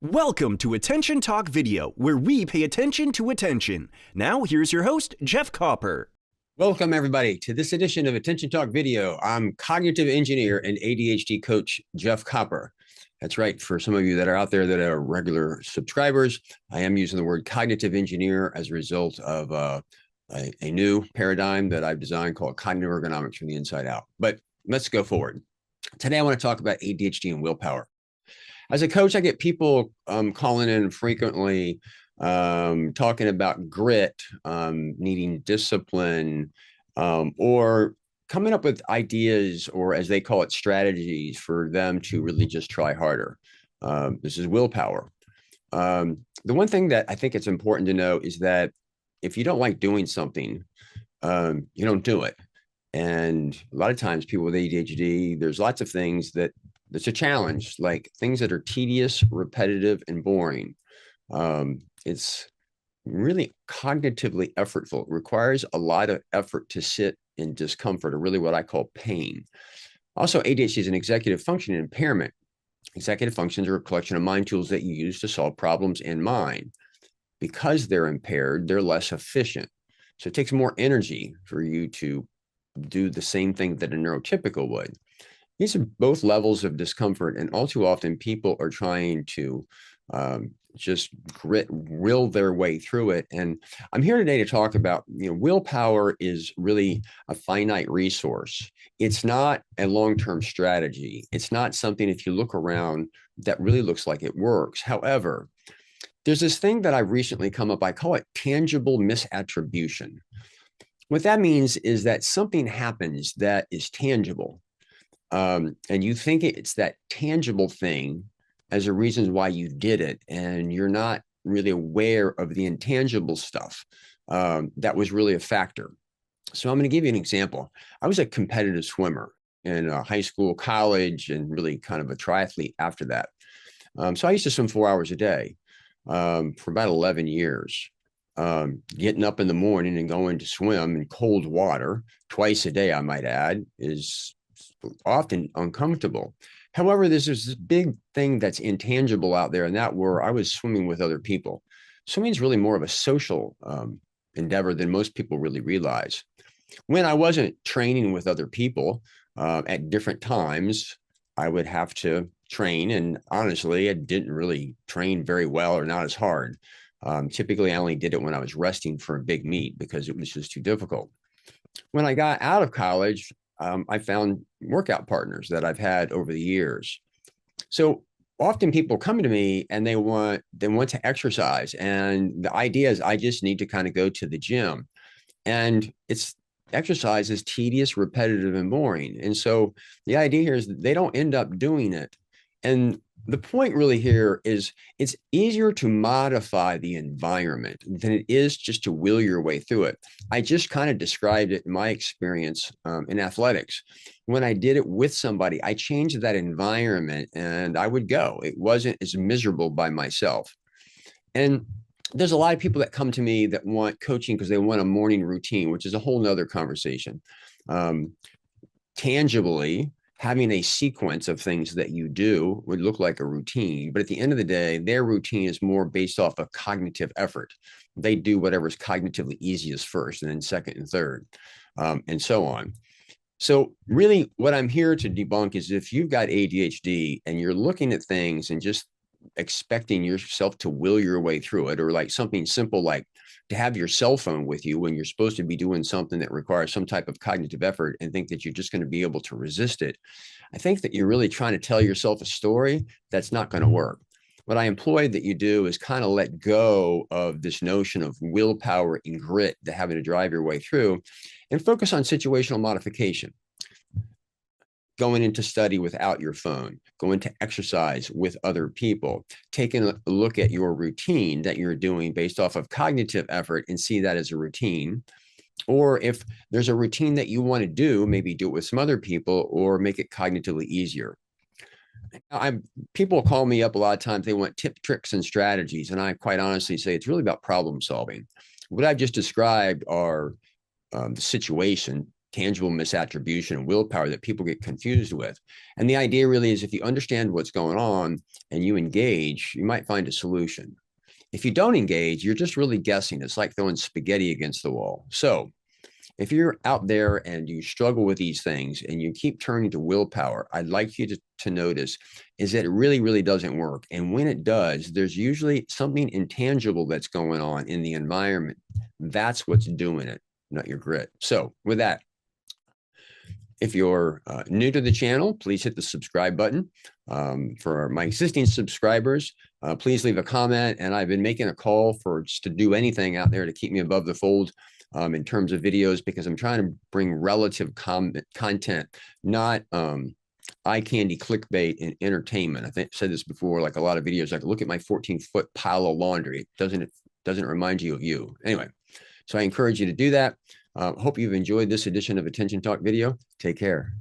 Welcome to Attention Talk Video, where we pay attention to attention. Now, here's your host, Jeff Copper. Welcome, everybody, to this edition of Attention Talk Video. I'm cognitive engineer and ADHD coach, Jeff Copper. That's right. For some of you that are out there that are regular subscribers, I am using the word cognitive engineer as a result of a new paradigm that I've designed called cognitive ergonomics from the inside out. But let's go forward. Today, I want to talk about ADHD and willpower. As a coach, I get people calling in frequently, talking about grit, needing discipline, or coming up with ideas, or as they call it, strategies for them to really just try harder. This is willpower. The one thing that I think it's important to know is that if you don't like doing something, you don't do it. And a lot of times people with ADHD, there's lots of things that's a challenge, like things that are tedious, repetitive, and boring. It's really cognitively effortful. It requires a lot of effort to sit in discomfort, or really what I call pain. Also, ADHD is an executive function impairment. Executive functions are a collection of mind tools that you use to solve problems in mind. Because they're impaired, they're less efficient. So it takes more energy for you to do the same thing that a neurotypical would. These are both levels of discomfort, and all too often people are trying to just will their way through it. And I'm here today to talk about, willpower is really a finite resource. It's not a long-term strategy. It's not something, if you look around, that really looks like it works. However, there's this thing that I've recently come up, I call it tangible misattribution. What that means is that something happens that is tangible. And you think it's that tangible thing as a reason why you did it, and you're not really aware of the intangible stuff that was really a factor. So I'm going to give you an example. I was a competitive swimmer in high school, college, and really kind of a triathlete after that. So I used to swim 4 hours a day for about 11 years. Getting up in the morning and going to swim in cold water twice a day, I might add, is often uncomfortable. However, there's this big thing that's intangible out there, and that where I was swimming with other people. Swimming is really more of a social endeavor than most people really realize. When I wasn't training with other people at different times, I would have to train, and honestly, I didn't really train very well, or not as hard. Typically, I only did it when I was resting for a big meet because it was just too difficult. When I got out of college, I found workout partners that I've had over the years. So often people come to me and they want to exercise. And the idea is I just need to kind of go to the gym. And exercise is tedious, repetitive, and boring. And so the idea here is that they don't end up doing it. And the point really here is it's easier to modify the environment than it is just to will your way through it. I just kind of described it in my experience in athletics. When I did it with somebody, I changed that environment and I would go. It wasn't as miserable by myself. And there's a lot of people that come to me that want coaching because they want a morning routine, which is a whole nother conversation. Tangibly, having a sequence of things that you do would look like a routine. But at the end of the day, their routine is more based off of cognitive effort. They do whatever's cognitively easiest first, and then second and third, and so on. So really what I'm here to debunk is if you've got ADHD and you're looking at things and just expecting yourself to will your way through it, or like something simple like to have your cell phone with you when you're supposed to be doing something that requires some type of cognitive effort, and think that you're just going to be able to resist it, I think that you're really trying to tell yourself a story that's not going to work. What I employ that you do is kind of let go of this notion of willpower and grit to having to drive your way through, and focus on situational modification. Going into study without your phone, going to exercise with other people, taking a look at your routine that you're doing based off of cognitive effort and see that as a routine. Or if there's a routine that you want to do, maybe do it with some other people or make it cognitively easier. People call me up a lot of times. They want tips, tricks, and strategies. And I quite honestly say it's really about problem solving. What I've just described are the situation. tangible misattribution and willpower that people get confused with. And the idea really is if you understand what's going on and you engage, you might find a solution. If you don't engage, you're just really guessing. It's like throwing spaghetti against the wall. So if you're out there and you struggle with these things and you keep turning to willpower, I'd like you to notice is that it really, really doesn't work. And when it does, there's usually something intangible that's going on in the environment. That's what's doing it, not your grit. So with that, if you're new to the channel, please hit the subscribe button. For my existing subscribers, please leave a comment. And I've been making a call for just to do anything out there to keep me above the fold in terms of videos, because I'm trying to bring relative content, not eye candy clickbait and entertainment. I think I said this before, like a lot of videos, like look at my 14-foot pile of laundry. It doesn't remind you of you. Anyway, so I encourage you to do that. Hope you've enjoyed this edition of Attention Talk Video. Take care.